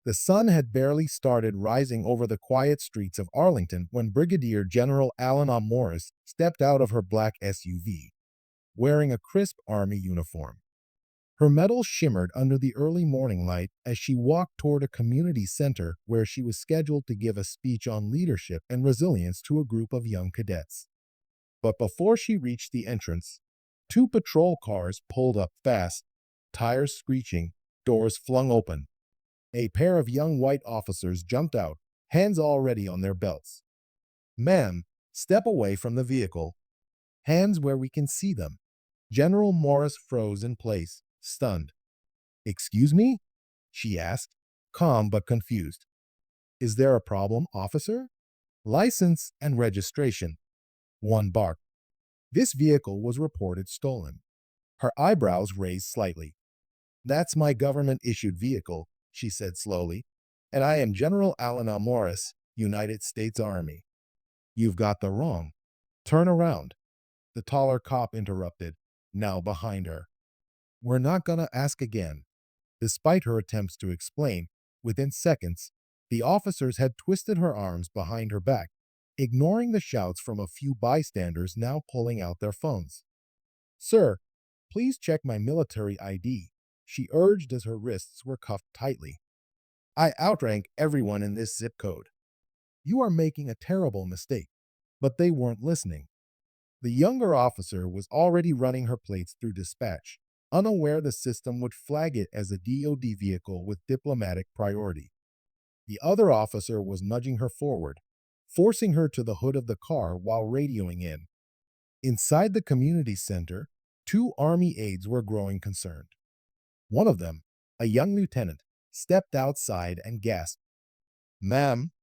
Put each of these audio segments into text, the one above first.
The sun had barely started rising over the quiet streets of Arlington when Brigadier General Alana Morris stepped out of her black SUV, wearing a crisp Army uniform. Her metal shimmered under the early morning light as she walked toward a community center where she was scheduled to give a speech on leadership and resilience to a group of young cadets. But before she reached the entrance, two patrol cars pulled up fast, tires screeching, doors flung open. A pair of young white officers jumped out, hands already on their belts. "Ma'am, step away from the vehicle. Hands where we can see them." General Morris froze in place, stunned. "Excuse me?" she asked, calm but confused. "Is there a problem, officer?" "License and registration." One barked. This vehicle was reported stolen. Her eyebrows raised slightly. "That's my government-issued vehicle," she said slowly, "and I am General Alana Morris, United States Army." "You've got the wrong. Turn around," the taller cop interrupted, now behind her. "We're not gonna ask again." Despite her attempts to explain, within seconds, the officers had twisted her arms behind her back, ignoring the shouts from a few bystanders now pulling out their phones. "Sir, please check my military ID," she urged as her wrists were cuffed tightly. "I outrank everyone in this zip code." "You are making a terrible mistake." But they weren't listening. The younger officer was already running her plates through dispatch, unaware the system would flag it as a DoD vehicle with diplomatic priority. The other officer was nudging her forward, forcing her to the hood of the car while radioing in. Inside the community center, two Army aides were growing concerned. One of them, a young lieutenant, stepped outside and gasped. "Ma'am."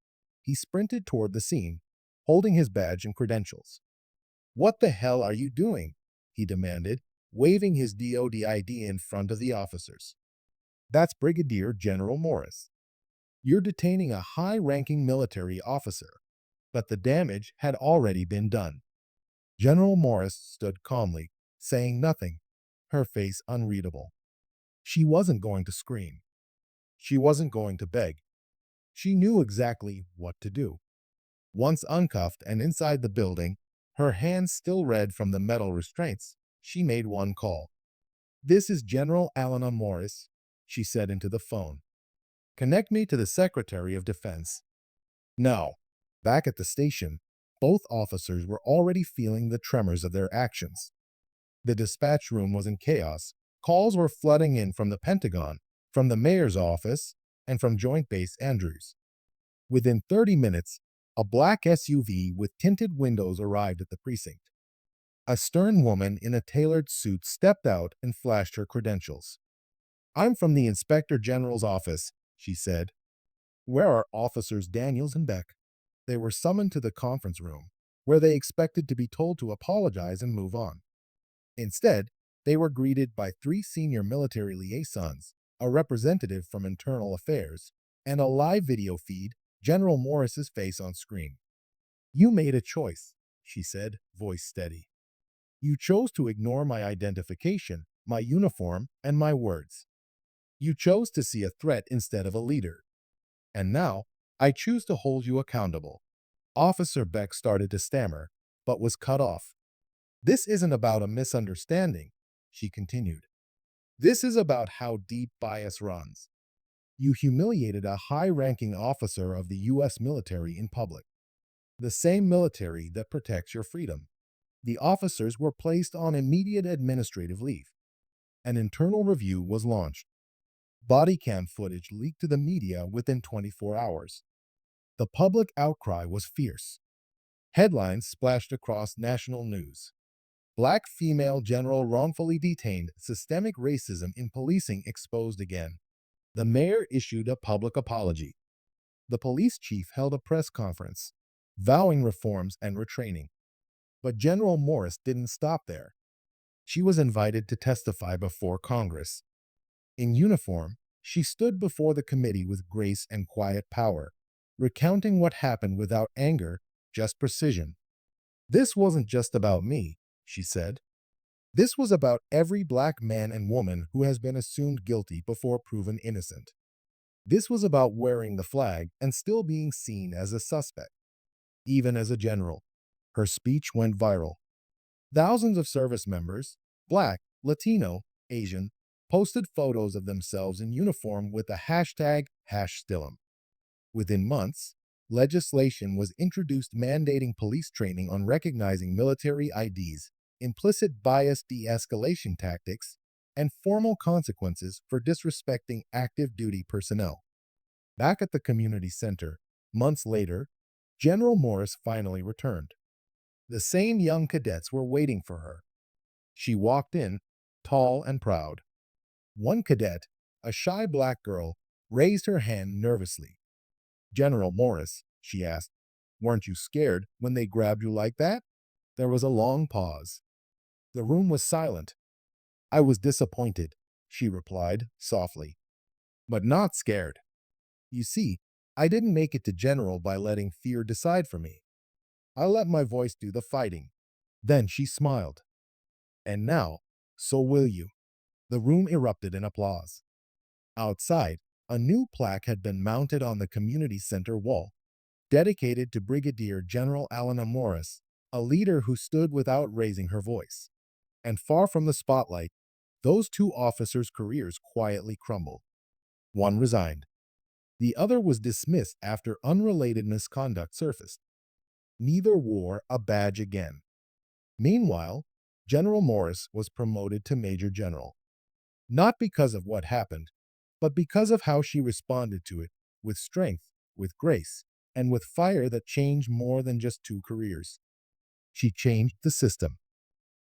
He sprinted toward the scene, holding his badge and credentials. "What the hell are you doing?" he demanded, waving his DoD ID in front of the officers. "That's Brigadier General Morris. You're detaining a high-ranking military officer." But the damage had already been done. General Morris stood calmly, saying nothing, her face unreadable. She wasn't going to scream. She wasn't going to beg. She knew exactly what to do. Once uncuffed and inside the building, her hands still red from the metal restraints, she made one call. "This is General Alana Morris," she said into the phone. "Connect me to the Secretary of Defense." Now, back at the station, both officers were already feeling the tremors of their actions. The dispatch room was in chaos. Calls were flooding in from the Pentagon, from the mayor's office, and from Joint Base Andrews. Within 30 minutes, a black SUV with tinted windows arrived at the precinct. A stern woman in a tailored suit stepped out and flashed her credentials. "I'm from the Inspector General's office," she said. "Where are Officers Daniels and Beck?" They were summoned to the conference room, where they expected to be told to apologize and move on. Instead, they were greeted by three senior military liaisons, a representative from Internal Affairs, and a live video feed, General Morris's face on screen. "You made a choice," she said, voice steady. "You chose to ignore my identification, my uniform, and my words. You chose to see a threat instead of a leader. And now, I choose to hold you accountable." Officer Beck started to stammer, but was cut off. "This isn't about a misunderstanding," she continued. "This is about how deep bias runs. You humiliated a high-ranking officer of the U.S. military in public, the same military that protects your freedom." The officers were placed on immediate administrative leave. An internal review was launched. Body cam footage leaked to the media within 24 hours. The public outcry was fierce. Headlines splashed across national news. "Black female general wrongfully detained, systemic racism in policing exposed again." The mayor issued a public apology. The police chief held a press conference, vowing reforms and retraining. But General Morris didn't stop there. She was invited to testify before Congress. In uniform, she stood before the committee with grace and quiet power, recounting what happened without anger, just precision. "This wasn't just about me," she said. "This was about every black man and woman who has been assumed guilty before proven innocent. This was about wearing the flag and still being seen as a suspect, even as a general. Her speech went viral. Thousands of service members, Black, Latino, Asian, posted photos of themselves in uniform with the hashtag #Still'em. Within months, legislation was introduced mandating police training on recognizing military IDs, implicit bias de-escalation tactics, and formal consequences for disrespecting active duty personnel. Back at the community center, months later, General Morris finally returned. The same young cadets were waiting for her. She walked in, tall and proud. One cadet, a shy black girl, raised her hand nervously. "General Morris," she asked, "weren't you scared when they grabbed you like that?" There was a long pause. The room was silent. "I was disappointed," she replied softly, "but not scared. You see, I didn't make it to general by letting fear decide for me. I let my voice do the fighting." Then she smiled. "And now, so will you." The room erupted in applause. Outside, a new plaque had been mounted on the community center wall, dedicated to Brigadier General Alana Morris, a leader who stood without raising her voice. And far from the spotlight, those two officers' careers quietly crumbled. One resigned. The other was dismissed after unrelated misconduct surfaced. Neither wore a badge again. Meanwhile, General Morris was promoted to Major General. Not because of what happened, but because of how she responded to it, with strength, with grace, and with fire that changed more than just two careers. She changed the system,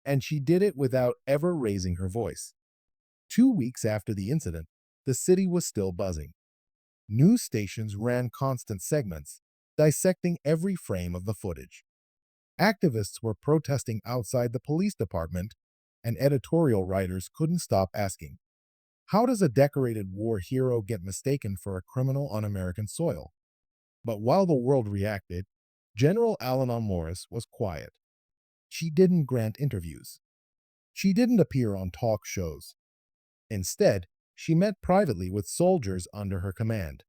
and she did it without ever raising her voice. 2 weeks after the incident, the city was still buzzing. News stations ran constant segments, dissecting every frame of the footage. Activists were protesting outside the police department, and editorial writers couldn't stop asking, how does a decorated war hero get mistaken for a criminal on American soil? But while the world reacted, General Alana Morris was quiet. She didn't grant interviews. She didn't appear on talk shows. Instead, she met privately with soldiers under her command.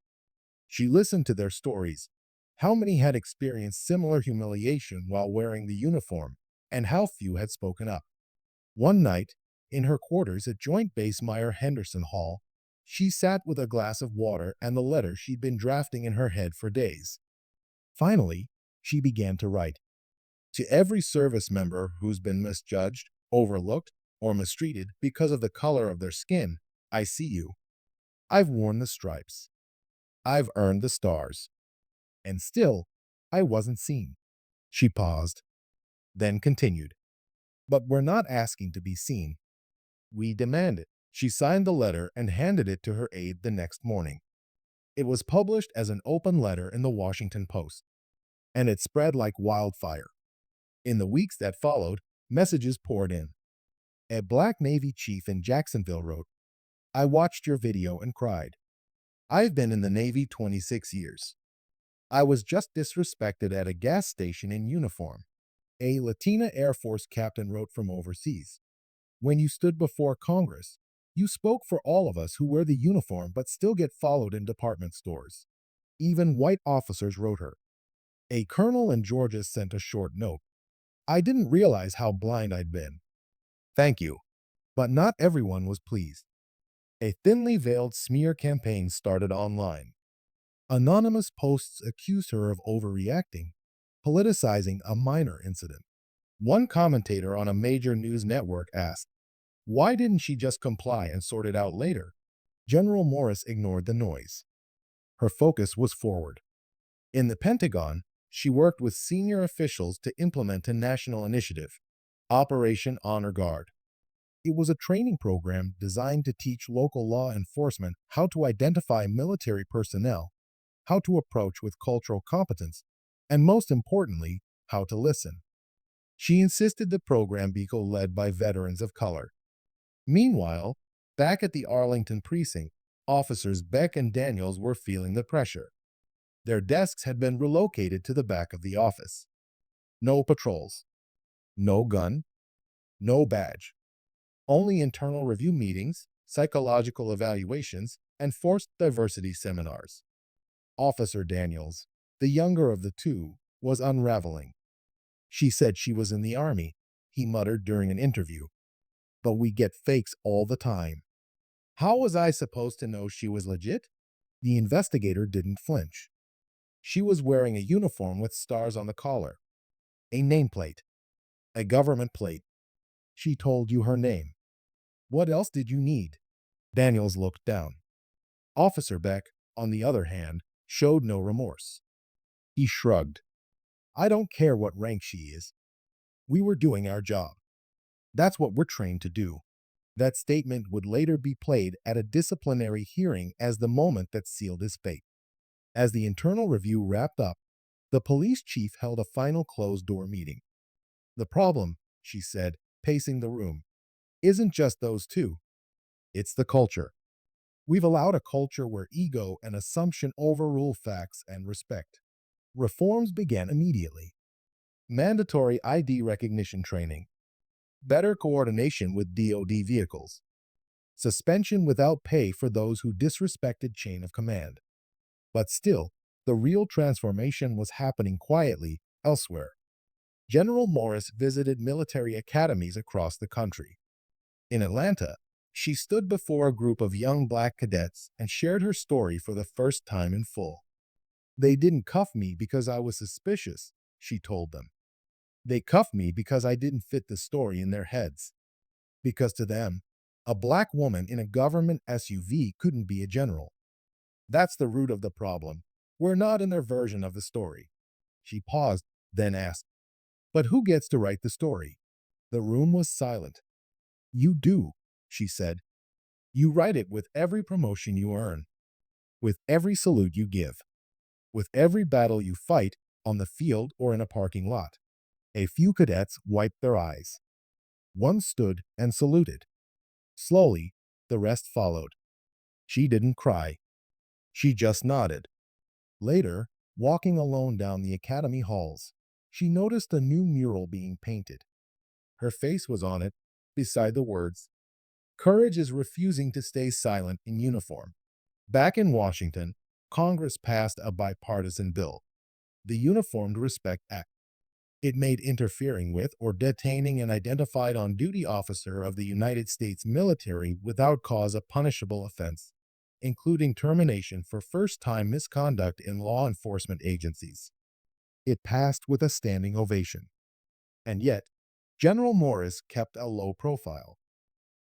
She listened to their stories, how many had experienced similar humiliation while wearing the uniform, and how few had spoken up. One night, in her quarters at Joint Base Meyer-Henderson Hall, she sat with a glass of water and the letter she'd been drafting in her head for days. Finally, she began to write. To every service member who's been misjudged, overlooked, or mistreated because of the color of their skin, I see you. I've worn the stripes. I've earned the stars. And still, I wasn't seen. She paused, then continued. But we're not asking to be seen. We demand it. She signed the letter and handed it to her aide the next morning. It was published as an open letter in the Washington Post, and it spread like wildfire. In the weeks that followed, messages poured in. A Black Navy chief in Jacksonville wrote, "I watched your video and cried. I've been in the Navy 26 years. I was just disrespected at a gas station in uniform." A Latina Air Force captain wrote from overseas, "When you stood before Congress, you spoke for all of us who wear the uniform but still get followed in department stores." Even white officers wrote her. A colonel in Georgia sent a short note. "I didn't realize how blind I'd been. Thank you." But not everyone was pleased. A thinly veiled smear campaign started online. Anonymous posts accused her of overreacting, politicizing a minor incident. One commentator on a major news network asked, why didn't she just comply and sort it out later? General Morris ignored the noise. Her focus was forward. In the Pentagon, she worked with senior officials to implement a national initiative, Operation Honor Guard. It was a training program designed to teach local law enforcement how to identify military personnel, how to approach with cultural competence, and most importantly, how to listen. She insisted the program be led by veterans of color. Meanwhile, back at the Arlington precinct, officers Beck and Daniels were feeling the pressure. Their desks had been relocated to the back of the office. No patrols, no gun, no badge. Only internal review meetings, psychological evaluations, and forced diversity seminars. Officer Daniels, the younger of the two, was unraveling. She said she was in the army, he muttered during an interview. But we get fakes all the time. How was I supposed to know she was legit? The investigator didn't flinch. She was wearing a uniform with stars on the collar, a nameplate, a government plate. She told you her name. What else did you need? Daniels looked down. Officer Beck, on the other hand, showed no remorse. He shrugged. I don't care what rank she is. We were doing our job. That's what we're trained to do. That statement would later be played at a disciplinary hearing as the moment that sealed his fate. As the internal review wrapped up, the police chief held a final closed-door meeting. The problem, she said, pacing the room, isn't just those two. It's the culture. We've allowed a culture where ego and assumption overrule facts and respect. Reforms began immediately. Mandatory ID recognition training, better coordination with DoD vehicles, suspension without pay for those who disrespected chain of command. But still, the real transformation was happening quietly elsewhere. General Morris visited military academies across the country. In Atlanta, she stood before a group of young black cadets and shared her story for the first time in full. They didn't cuff me because I was suspicious, she told them. They cuffed me because I didn't fit the story in their heads. Because to them, a black woman in a government SUV couldn't be a general. That's the root of the problem. We're not in their version of the story. She paused, then asked, but who gets to write the story? The room was silent. You do, she said. You write it with every promotion you earn, with every salute you give, with every battle you fight on the field or in a parking lot. A few cadets wiped their eyes. One stood and saluted. Slowly, the rest followed. She didn't cry. She just nodded. Later, walking alone down the academy halls, she noticed a new mural being painted. Her face was on it, beside the words, "Courage is refusing to stay silent in uniform." Back in Washington, Congress passed a bipartisan bill, the Uniformed Respect Act. It made interfering with or detaining an identified on-duty officer of the United States military without cause a punishable offense, including termination for first-time misconduct in law enforcement agencies. It passed with a standing ovation. And yet, General Morris kept a low profile.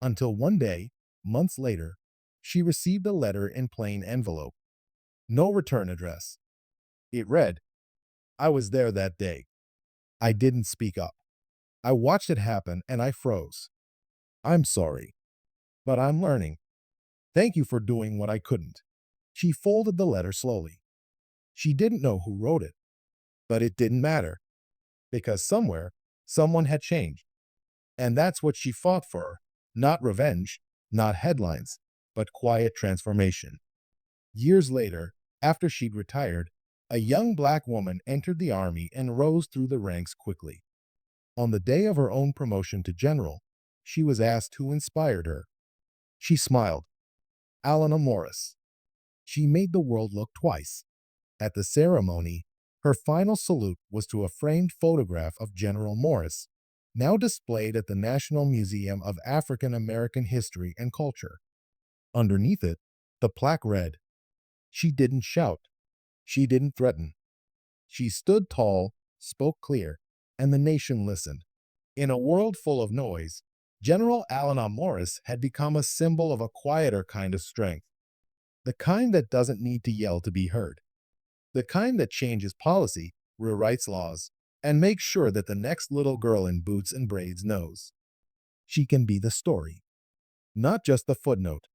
Until one day, months later, she received a letter in plain envelope. No return address. It read, I was there that day. I didn't speak up. I watched it happen and I froze. I'm sorry, but I'm learning. Thank you for doing what I couldn't. She folded the letter slowly. She didn't know who wrote it, but it didn't matter, because somewhere, someone had changed. And that's what she fought for, not revenge, not headlines, but quiet transformation. Years later, after she'd retired, a young black woman entered the army and rose through the ranks quickly. On the day of her own promotion to general, she was asked who inspired her. She smiled. Alana Morris. She made the world look twice. At the ceremony, her final salute was to a framed photograph of General Morris, now displayed at the National Museum of African American History and Culture. Underneath it, the plaque read, She didn't shout. She didn't threaten. She stood tall, spoke clear, and the nation listened. In a world full of noise, General Alana Morris had become a symbol of a quieter kind of strength. The kind that doesn't need to yell to be heard. The kind that changes policy, rewrites laws, and makes sure that the next little girl in boots and braids knows. She can be the story, not just the footnote.